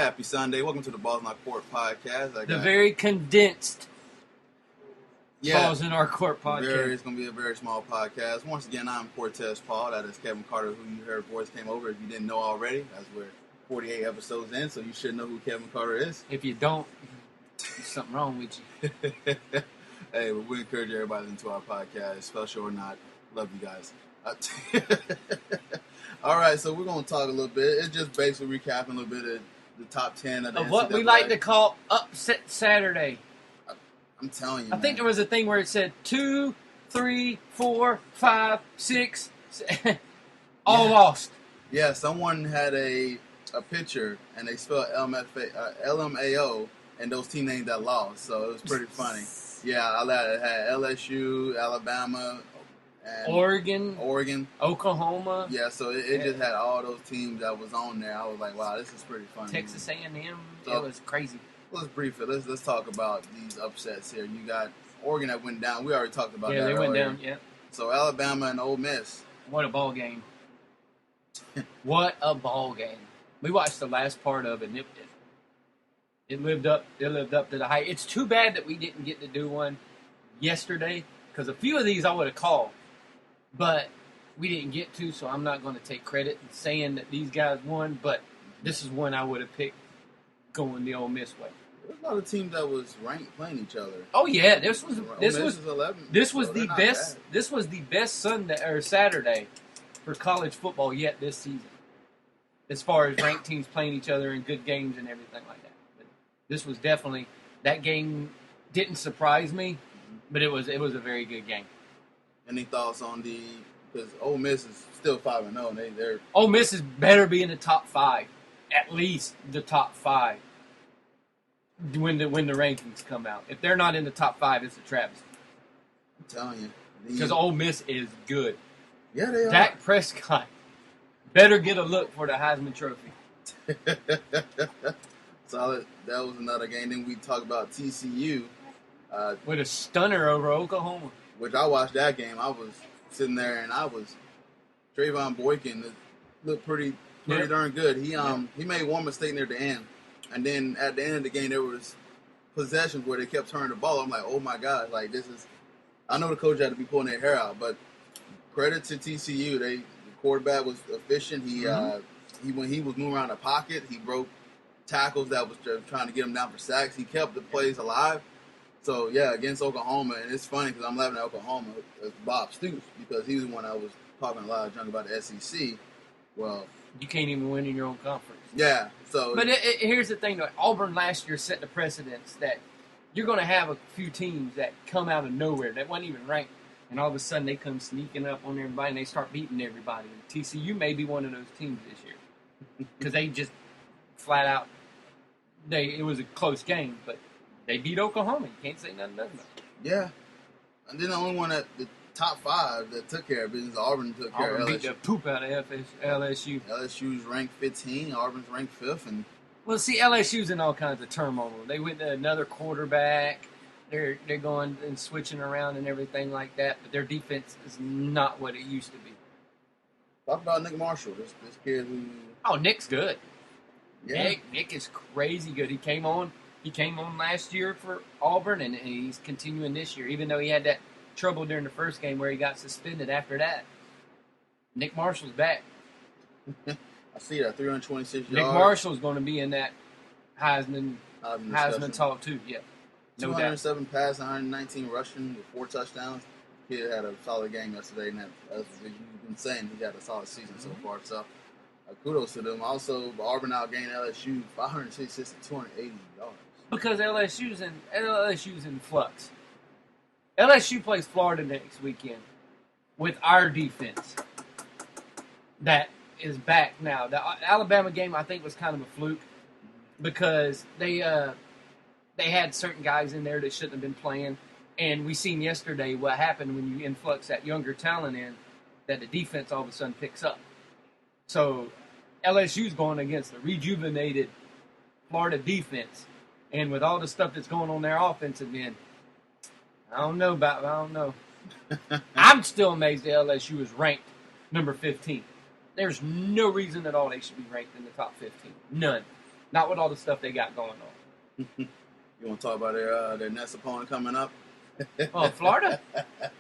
Happy Sunday. Welcome to the Balls in Our Court podcast. The very condensed Balls in Our Court podcast. It's going to be a very small podcast. Once again, I'm Cortez Paul. That is K.Carter, who you heard voice came over. If you didn't know already, as we're 48 episodes in, so you should know who K.Carter is. If you don't, there's something wrong with you. Hey, but we encourage everybody into our podcast, special or not. Love you guys. All right, so we're going to talk a little bit. It's just basically recapping a little bit of the top 10 of the what we like to call Upset Saturday. I'm telling you, I think there was a thing where it said 2, 3, 4, 5, 6, all lost. Yeah, someone had a picture, and they spelled LMAO, and those team names that lost, so it was pretty funny. Yeah, it had LSU, Alabama, and Oregon, Oklahoma. Yeah, so it just had all those teams that was on there. I was like, wow, this is pretty funny. Texas A&M, so, it was crazy. Let's brief it. Let's talk about these upsets here. You got Oregon that went down. We already talked about that. Yeah, they earlier. went down. Yeah. So Alabama and Ole Miss. What a ball game! What a ball game! We watched the last part of it, and it lived up. It lived up to the hype. It's too bad that we didn't get to do one yesterday, because a few of these I would have called, but we didn't get to. So I'm not going to take credit in saying that these guys won, but this is one I would have picked going the Ole Miss way. There's a lot of teams that was ranked playing each other. Oh yeah, this was 11, this was the best. Bad. This was the best Sunday or Saturday for college football yet this season, as far as ranked teams playing each other in good games and everything like that. But this was definitely, that game didn't surprise me, but it was a very good game. Any thoughts on because Ole Miss is still 5-0, and they're Ole Miss is better be in the top 5, at least the top 5. When the rankings come out, if they're not in the top 5, it's a travesty. I'm telling you, because Ole Miss is good. Yeah, they are. Dak Prescott better get a look for the Heisman Trophy. Solid. That was another game. Then we talked about TCU with a stunner over Oklahoma. Which I watched that game. I was sitting there, and Trayvon Boykin looked pretty darn good. He made one mistake near the end. And then at the end of the game, there was possessions where they kept turning the ball. I'm like, oh my God, like this is. I know the coach had to be pulling their hair out, but credit to TCU. The quarterback was efficient. He when he was moving around the pocket, he broke tackles that was trying to get him down for sacks. He kept the plays alive. So yeah, against Oklahoma, and it's funny because I'm laughing at Oklahoma as Bob Stoops, because he was the one I was talking a lot of junk about the SEC. Well, you can't even win in your own conference. Yeah. So, but here's the thing, though. Auburn last year set the precedence that you're going to have a few teams that come out of nowhere that wasn't even ranked, and all of a sudden they come sneaking up on everybody and they start beating everybody. And TCU may be one of those teams this year because they just flat out. It was a close game, but they beat Oklahoma. You can't say nothing about it. Yeah. And then the only one the top 5 that took care of business, Auburn took care of LSU. Beat the poop out of LSU. LSU's ranked 15. Auburn's ranked 5th. And well, see, LSU's in all kinds of turmoil. They went to another quarterback. They're going and switching around and everything like that. But their defense is not what it used to be. Talk about Nick Marshall, this kid who. Oh, Nick's good. Yeah. Nick is crazy good. He came on last year for Auburn, and he's continuing this year, even though he had that trouble during the first game where he got suspended after that. Nick Marshall's back. I see that, 326 yards. Nick Marshall's going to be in that Heisman talk too, yeah. No 207 passing, 119 rushing with 4 touchdowns. He had a solid game yesterday, and as you've been saying, he had a solid season so far. So kudos to them. Also, Auburn outgained LSU 566 to 280 yards. Because LSU's in flux. LSU plays Florida next weekend with our defense that is back now. The Alabama game, I think, was kind of a fluke because they had certain guys in there that shouldn't have been playing. And we seen yesterday what happened when you influx that younger talent in, that the defense all of a sudden picks up. So LSU's going against a rejuvenated Florida defense. And with all the stuff that's going on their offensive end, I don't know. I'm still amazed that LSU is ranked number 15. There's no reason at all they should be ranked in the top 15. None. Not with all the stuff they got going on. You want to talk about their next opponent coming up? Oh, Florida.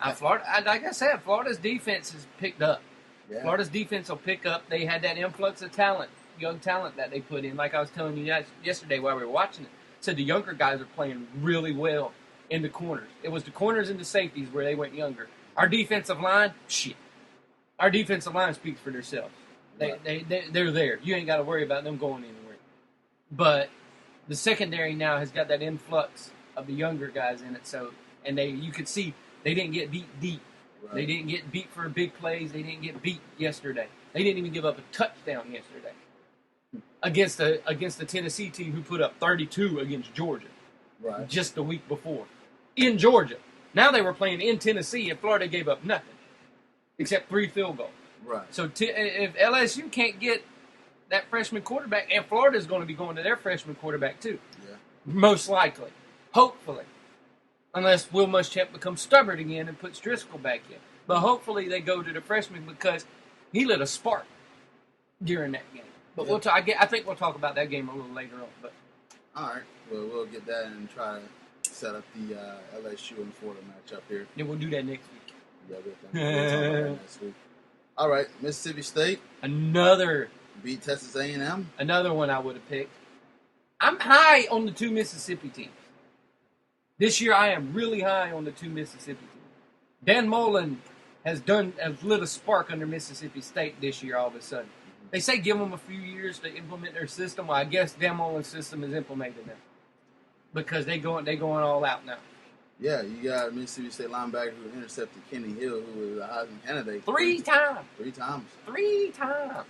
Like I said, Florida's defense has picked up. Yeah. Florida's defense will pick up. They had that influx of talent, young talent that they put in. Like I was telling you yesterday while we were watching it, said the younger guys are playing really well in the corners. It was the corners and the safeties where they went younger. Our defensive line, shit. Our defensive line speaks for themselves. They're there. You ain't got to worry about them going anywhere. But the secondary now has got that influx of the younger guys in it. So, and you could see they didn't get beat deep. Right. They didn't get beat for big plays. They didn't get beat yesterday. They didn't even give up a touchdown yesterday against the Tennessee team who put up 32 against Georgia just the week before in Georgia. Now they were playing in Tennessee, and Florida gave up nothing except 3 field goals. Right. So if LSU can't get that freshman quarterback, and Florida's going to be going to their freshman quarterback too, most likely, hopefully. Unless Will Muschamp becomes stubborn again and puts Driscoll back in. But hopefully they go to the freshman because he lit a spark during that game. But I think we'll talk about that game a little later on. But all right. Well, we'll get that and try to set up the LSU and Florida matchup here. Yeah, we'll do that next week. Yeah, we'll talk about that next week. All right. Mississippi State. Another. Beat Texas A&M. Another one I would have picked. I'm high on the 2 Mississippi teams. This year, I am really high on the 2 Mississippi teams. Dan Mullen has lit a spark under Mississippi State this year all of a sudden. They say give them a few years to implement their system. Well, I guess Dan Mullen's system is implemented now because they going all out now. Yeah, you got Mississippi State linebacker who intercepted Kenny Hill, who was a Heisman candidate. 3 times. 3 times. 3 times.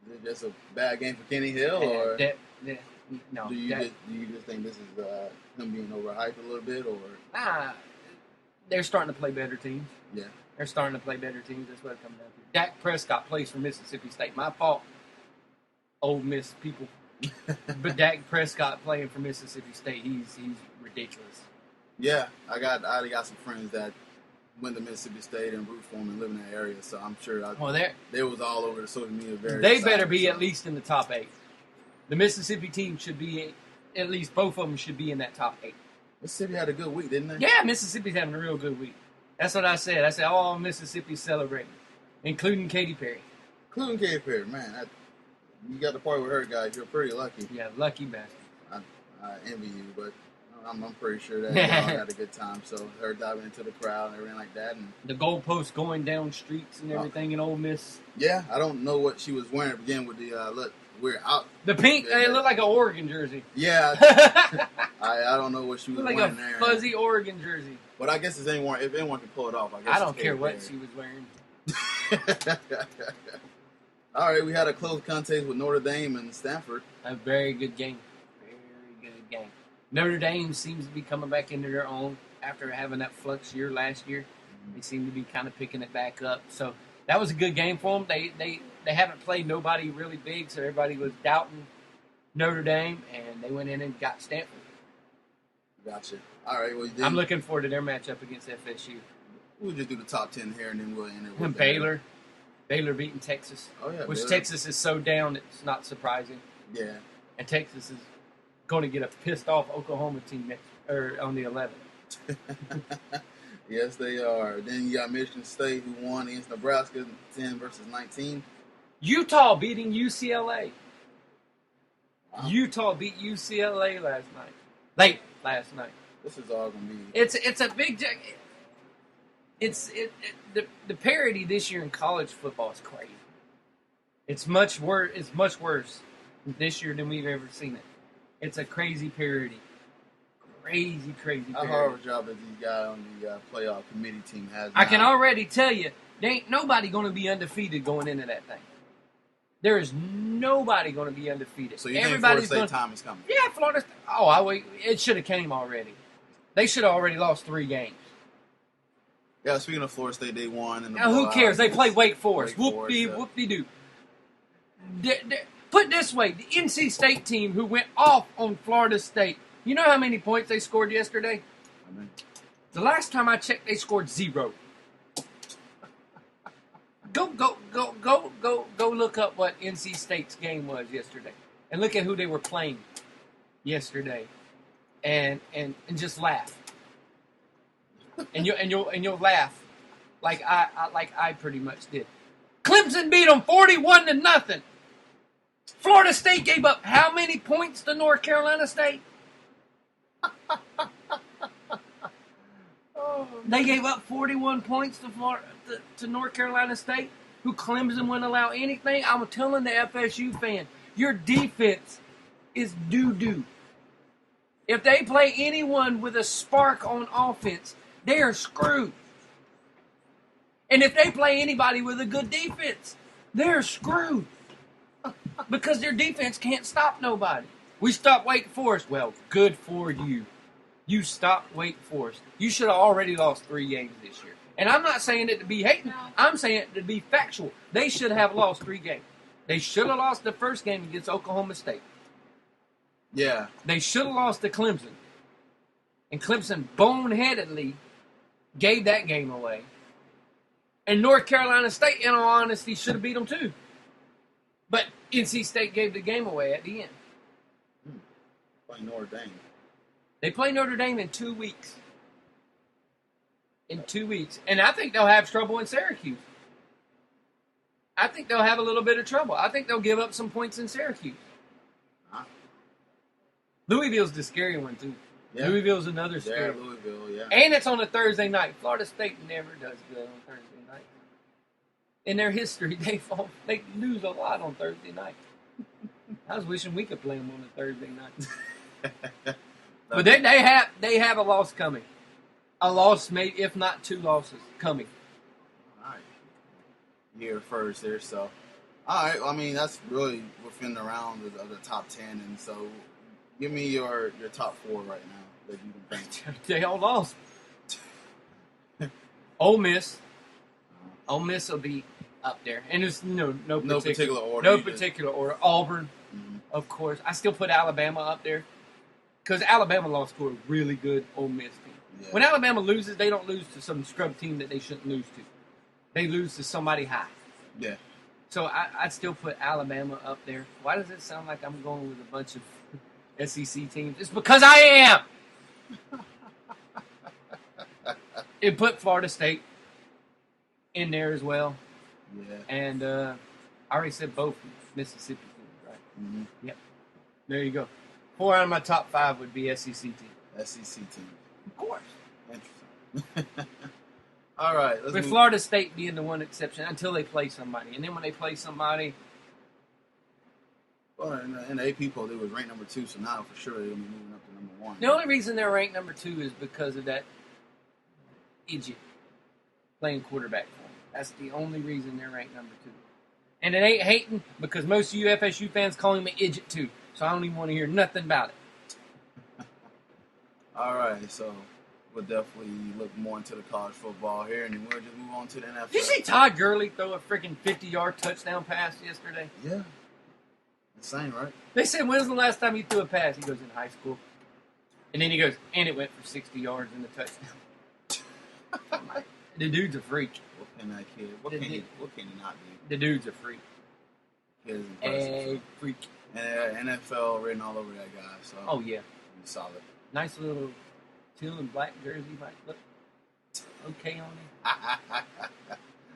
Is it just a bad game for Kenny Hill, or no? Do you just think this is him being overhyped a little bit, or? They're starting to play better teams. Yeah, they're starting to play better teams. That's what it comes down to. Dak Prescott plays for Mississippi State. My fault, Ole Miss people. But Dak Prescott playing for Mississippi State, he's ridiculous. Yeah, I already got some friends that went to Mississippi State and root for him and live in that area, so I'm sure they was all over the social media. They better be at least in the top 8. The Mississippi team should be, at least both of them should be in that top 8. Mississippi had a good week, didn't they? Yeah, Mississippi's having a real good week. That's what I said. I said all Mississippi's celebrating, including Katy Perry. Including Katy Perry, man. You got to party with her, guys. You're pretty lucky. Yeah, lucky bastard. I envy you, but I'm pretty sure that y'all had a good time. So her diving into the crowd and everything like that, and the goalposts going down streets and everything in Ole Miss. Yeah, I don't know what she was wearing to begin with. We're out. The pink, it looked like an Oregon jersey. Yeah, I don't know what she was wearing there. Like a fuzzy Oregon jersey. But I guess if anyone can pull it off, I guess. I don't care what she was wearing. All right, we had a close contest with Notre Dame and Stanford. A very good game. Very good game. Notre Dame seems to be coming back into their own after having that flux year last year. They seem to be kind of picking it back up. So that was a good game for them. They haven't played nobody really big, so everybody was doubting Notre Dame, and they went in and got Stanford. Gotcha. All right. Well, I'm looking forward to their matchup against FSU. We'll just do the top 10 here, and then we'll end it with Baylor. Baylor beating Texas. Oh, yeah. Which Baylor. Texas is so down, it's not surprising. Yeah. And Texas is going to get a pissed-off Oklahoma team on the 11th. Yes, they are. Then you got Michigan State, who won against Nebraska 10-19. Utah beating UCLA. Wow. Utah beat UCLA late last night. This is all going to be... It's a big... The parity this year in college football is crazy. It's much worse this year than we've ever seen it. It's a crazy parity. Crazy parity. How hard of a job that these guys on the playoff committee team has. I can already tell you, there ain't nobody going to be undefeated going into that thing. There is nobody going to be undefeated. So you think Florida State time is coming? Yeah, Florida State. Oh, it should have came already. They should have already lost 3 games. Yeah, speaking of Florida State, they won. Now, who cares? They play Wake Forest. Whoop-de-doo. Put it this way, the NC State team who went off on Florida State, you know how many points they scored yesterday? The last time I checked, they scored 0. Go look up what NC State's game was yesterday. and look at who they were playing yesterday, and just laugh. And you'll laugh like I pretty much did. Clemson beat them 41-0. Florida State gave up how many points to North Carolina State? They gave up 41 points to North Carolina State, who Clemson wouldn't allow anything. I'm telling the FSU fan, your defense is doo-doo. If they play anyone with a spark on offense, they are screwed. And if they play anybody with a good defense, they're screwed. Because their defense can't stop nobody. We stopped Wake Forest. Well, good for you. You stopped Wake Forest. You should have already lost 3 games this year. And I'm not saying it to be hating. I'm saying it to be factual. They should have lost 3 games. They should have lost the first game against Oklahoma State. Yeah. They should have lost to Clemson. And Clemson boneheadedly gave that game away. And North Carolina State, in all honesty, should have beat them too. But NC State gave the game away at the end. Playing Notre Dame. They play Notre Dame in 2 weeks. In 2 weeks. And I think they'll have trouble in Syracuse. I think they'll have a little bit of trouble. I think they'll give up some points in Syracuse. Huh? Louisville's the scary one, too. Yeah. Louisville's another scary one. Louisville, yeah. And it's on a Thursday night. Florida State never does good on Thursday night. In their history, they lose a lot on Thursday night. I was wishing we could play them on a Thursday night. But they have a loss coming. A loss, maybe, if not 2 losses, coming. All right. Year first there, so. All right, I mean, that's really within the round of the top 10. And so, give me your top 4 right now that you can think. They all lost. Ole Miss. Ole Miss will be up there. And there's no particular order. No particular order. Auburn, of course. I still put Alabama up there. Because Alabama lost to a really good Ole Miss team. Yeah. When Alabama loses, they don't lose to some scrub team that they shouldn't lose to. They lose to somebody high. Yeah. So I'd still put Alabama up there. Why does it sound like I'm going with a bunch of SEC teams? It's because I am. It put Florida State in there as well. Yeah. And I already said both Mississippi teams, right? Mm-hmm. Yep. There you go. 4 out of my top 5 would be SEC teams. SEC teams. Of course. Interesting. All right. With Florida State being the one exception until they play somebody. And then when they play somebody... Well, in the AP poll, they was ranked number 2, so now for sure they're going to be moving up to number 1. The only reason they're ranked number 2 is because of that idiot playing quarterback for them. That's the only reason they're ranked number 2. And it ain't hating because most of you FSU fans call him an idiot too. So I don't even want to hear nothing about it. All right, so we'll definitely look more into the college football here, and then we'll just move on to the NFL. Did you see Todd Gurley throw a freaking 50-yard touchdown pass yesterday? Yeah. Insane, right? They said, when's the last time you threw a pass? He goes, in high school. And then he goes, and it went for 60 yards in the touchdown. The dude's a freak. What can that kid? What can he not do? The dude's a freak. Kid is impressive. A freak. And NFL written all over that guy. So oh, yeah. He's solid. Nice little teal and black jersey might look okay on him.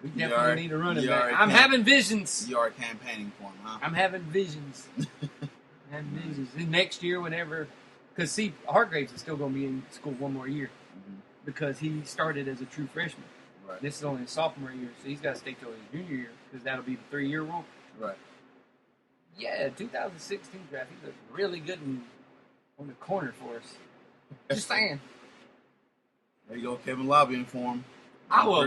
We definitely need a running back. I'm having visions. You are campaigning for him, huh? I'm having visions. And next year, whenever... Because, see, Hargraves is still going to be in school one more year. Because he started as a true freshman. Right. This is only his sophomore year, so he's got to stay till his junior year because that'll be the 3-year rule. Right. Yeah, 2016 draft. He looked really good on the corner for us. Just saying. There you go, Kevin lobbying for him. I will.